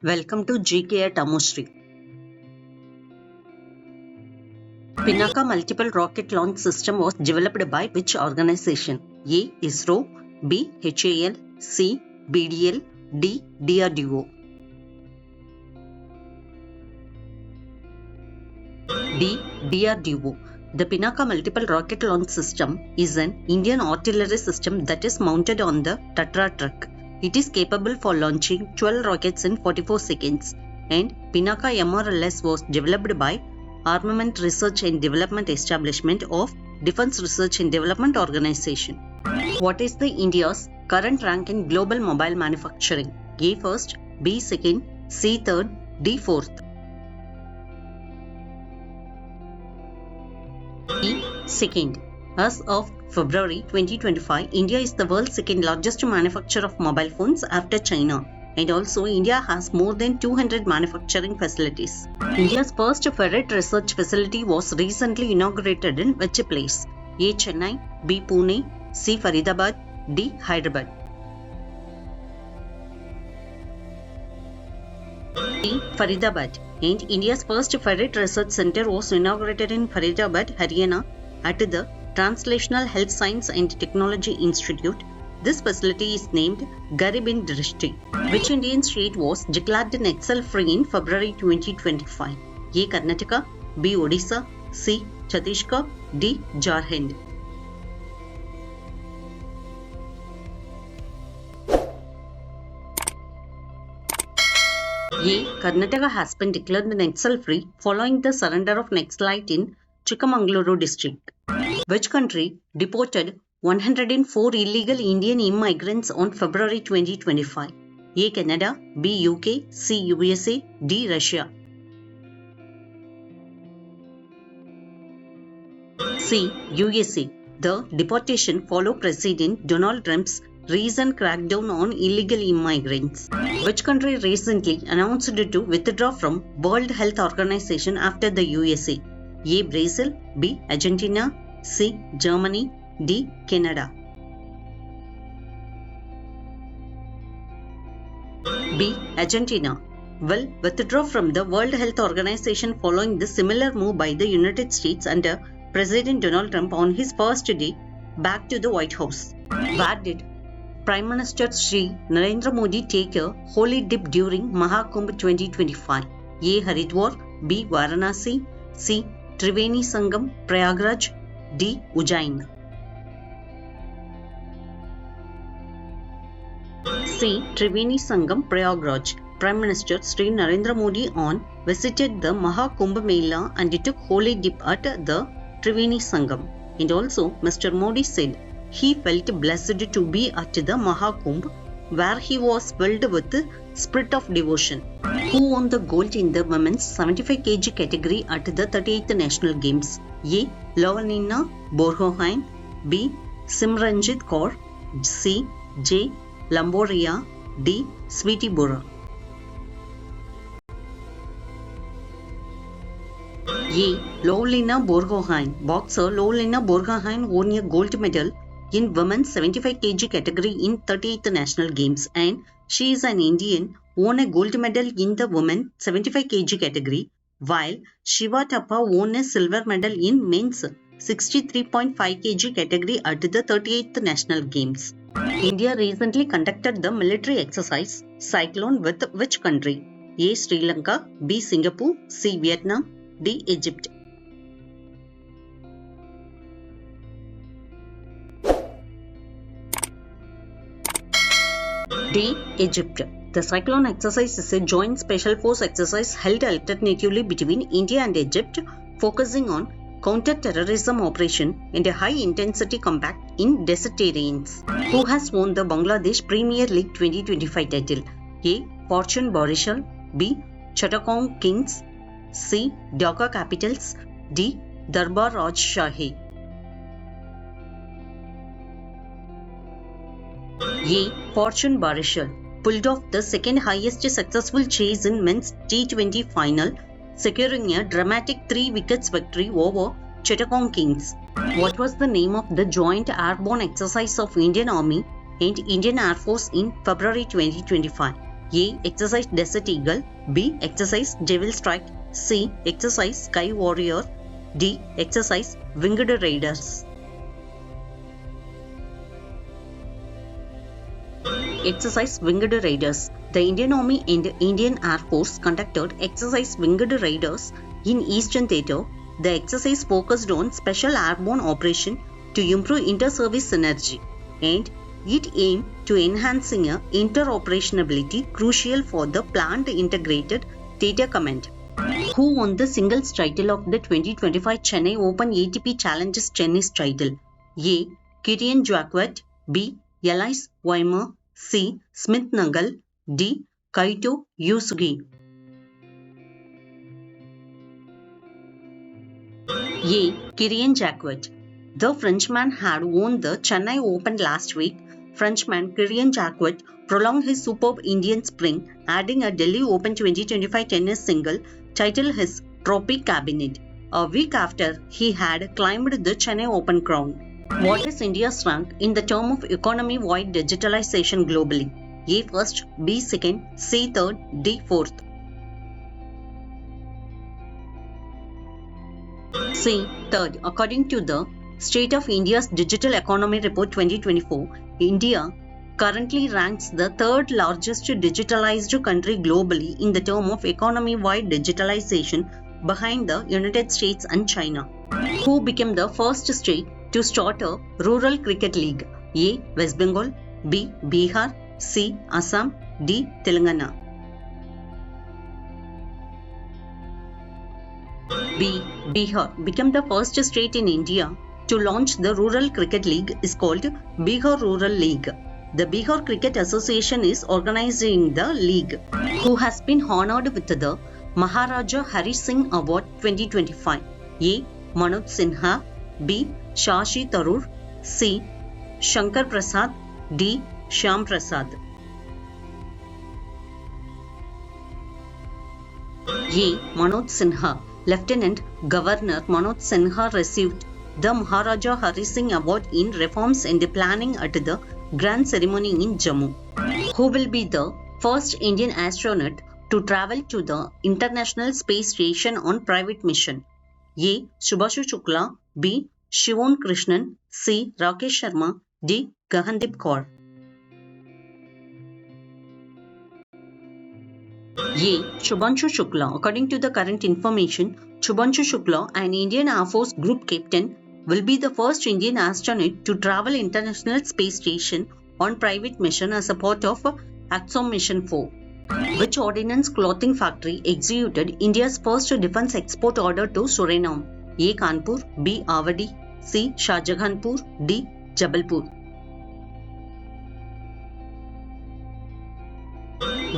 Welcome to GK at Amoshri. Pinaka Multiple Rocket Launch System was developed by which organization? A. ISRO, B. HAL, C. BDL, D. DRDO. D. DRDO. The Pinaka Multiple Rocket Launch System is an Indian artillery system that is mounted on the Tatra truck. It is capable for launching 12 rockets in 44 seconds, and Pinaka MRLS was developed by Armament Research and Development Establishment of Defence Research and Development Organization. What is the India's current rank in global mobile manufacturing? A first, B second, C third, D fourth. E second. As of February 2025, India is the world's second largest manufacturer of mobile phones after China, and also India has more than 200 manufacturing facilities. India's first ferret research facility was recently inaugurated in which place? A. Chennai, B. Pune, C. Faridabad, D. Hyderabad. D. Faridabad. And India's first ferret research center was inaugurated in Faridabad, Haryana at the Translational Health Science and Technology Institute. This facility is named Garib Drishti. Which Indian state was declared Naxal-free in February 2025? A. Karnataka, B. Odisha, C. Chhattisgarh, D. Jharkhand. A. Karnataka has been declared Naxal-free following the surrender of Naxalite in Chikmagaluru district. Which country deported 104 illegal Indian immigrants on February 2025? A. Canada, B. UK, C. USA, D. Russia. C. USA. The deportation followed President Donald Trump's recent crackdown on illegal immigrants. Which country recently announced to withdraw from World Health Organization after the USA? A. Brazil, B. Argentina, C. Germany, D. Canada. B. Argentina will withdraw from the World Health Organization following the similar move by the United States under President Donald Trump on his first day back to the White House. Where did Prime Minister Shri Narendra Modi take a holy dip during Mahakumbh 2025? A. Haridwar, B. Varanasi, C. Triveni Sangam, Prayagraj, D. Ujjain. C. Triveni Sangam, Prayagraj. Prime Minister Shri Narendra Modi visited the Mahakumbh Mela and took holy dip at the Triveni Sangam. And also, Mr. Modi said he felt blessed to be at the Mahakumbh, where he was filled with the spirit of devotion. Who won the gold in the women's 75 kg category at the 38th National Games? A. Lovelina Borgohain, B. Simranjit Kaur, C. J. Lamboria, D. Sweetie Bora. A. Lovelina Borgohain. Boxer Lovelina Borgohain won a gold medal in women's 75 kg category in 38th National Games, and she is an Indian who won a gold medal in the women's 75 kg category, while Shiva Thapa won a silver medal in men's 63.5 kg category at the 38th National Games. India recently conducted the military exercise Cyclone with which country? A. Sri Lanka, B. Singapore, C. Vietnam, D. Egypt. D. Egypt. The Cyclone exercise is a joint special force exercise held alternatively between India and Egypt, focusing on counter-terrorism operation and a high-intensity combat in desert terrains. Who has won the Bangladesh Premier League 2025 title? A. Fortune Borishal, B. Chittagong Kings, C. Dhaka Capitals, D. Darbar Rajshahi. A. Fortune Barishal pulled off the second highest successful chase in men's T20 final, securing a dramatic 3 wickets victory over Chittagong Kings. What was the name of the joint airborne exercise of Indian Army and Indian Air Force in February 2025? A. Exercise Desert Eagle. B. Exercise Devil Strike. C. Exercise Sky Warrior. D. Exercise Winged Raiders. Exercise Winged Raiders. The Indian Army and Indian Air Force conducted Exercise Winged Raiders in Eastern Theater. The exercise focused on special airborne operation to improve inter-service synergy, and it aimed to enhancing interoperability crucial for the planned integrated theater command. Who won the singles title of the 2025 Chennai Open ATP Challengers Tennis title? A. Kirian Jacquet. B. Elise Weimer. C. Smith Nagal. D. Kaito Yusugi. A. Kirian Jacquet. The Frenchman had won the Chennai Open last week. Frenchman Kirian Jacquet prolonged his superb Indian spring, adding a Delhi Open 2025 tennis single title his trophy cabinet, a week after he had climbed the Chennai Open crown. What is India's rank in the term of economy-wide digitalization globally? A. First, B. Second, C. Third, D. Fourth. C. Third. According to the State of India's Digital Economy Report 2024, India currently ranks the third largest digitalized country globally in the term of economy-wide digitalization behind the United States and China. Who became the first state to start a rural cricket league? A. West Bengal. B. Bihar. C. Assam. D. Telangana. B. Bihar became the first state in India to launch the Rural Cricket League is called Bihar Rural League. The Bihar Cricket Association is organizing the league. Who has been honored with the Maharaja Hari Singh Award 2025? A. Manoj Sinha. B. Shashi Tharoor. C. Shankar Prasad. D. Shyam Prasad. A. Manoj Sinha. Lieutenant Governor Manoj Sinha received the Maharaja Hari Singh Award in Reforms and Planning at the Grand Ceremony in Jammu. Who will be the first Indian astronaut to travel to the International Space Station on private mission? A. Subhashu Shukla. B. Shivan Krishnan. C. Rakesh Sharma. D. Gagandeep Kaur. A. Shubhanshu Shukla. According to the current information, Shubhanshu Shukla, an Indian Air Force Group Captain, will be the first Indian astronaut to travel International Space Station on private mission as a part of Axiom Mission 4. Which ordnance clothing factory executed India's first defense export order to Suriname? A. Kanpur. B. Avadi. C. Shahjahanpur. D. Jabalpur.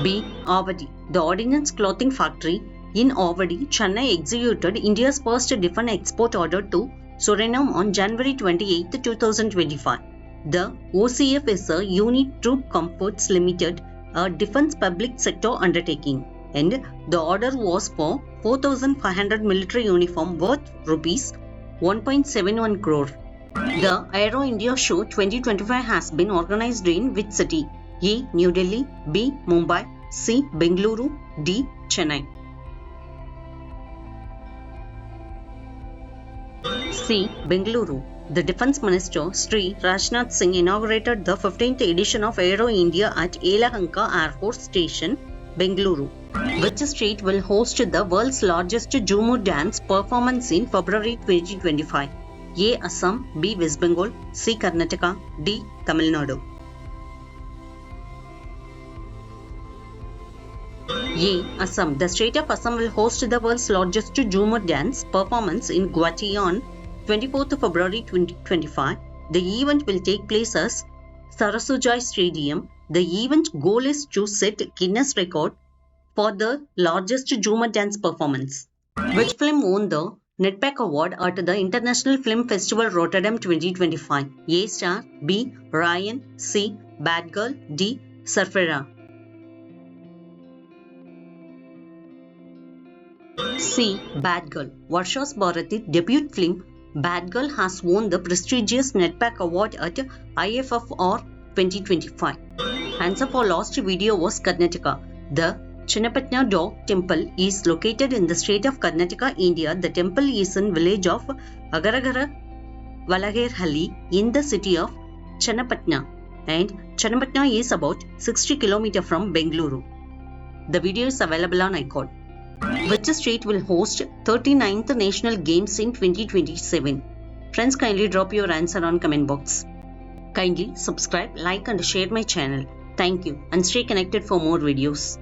B. Avadi. The ordnance clothing factory in Avadi, Chennai executed India's first defense export order to Suriname on January 28, 2025. The OCF is a Unit Troop Comforts Limited, a defense public sector undertaking, and the order was for 4,500 military uniform worth rupees 1.71 crore. The Aero India Show 2025 has been organized in which city? A. New Delhi. B. Mumbai. C. Bengaluru. D. Chennai. C. Bengaluru. The Defence Minister Sri Rajnath Singh inaugurated the 15th edition of Aero India at Yelahanka Air Force Station, Bengaluru. Which state will host the world's largest Jhumur dance performance in February 2025? A. Assam. B. West Bengal. C. Karnataka. D. Tamil Nadu. A. Assam. The state of Assam will host the world's largest Jhumur dance performance in Guwahati on 24th February 2025. The event will take place at Sarasujai Stadium. The event goal is to set Guinness record for the largest Jhumur dance performance. Which film won the Netpack Award at the International Film Festival Rotterdam 2025? A. Star. B. Ryan. C. Bad Girl. D. Surfera. C. Bad Girl. Varsha's Bharati debut film Bad Girl has won the prestigious Netpack Award at IFFR 2025. Answer for last video was Karnataka. The Channapatna Dog Temple is located in the state of Karnataka, India. The temple is in village of Agaragara Valagerhalli in the city of Channapatna, and Channapatna is about 60 km from Bengaluru. The video is available on iQOD. Which state will host 39th National Games in 2027? Friends, kindly drop your answer on comment box. Kindly subscribe, like and share my channel. Thank you and stay connected for more videos.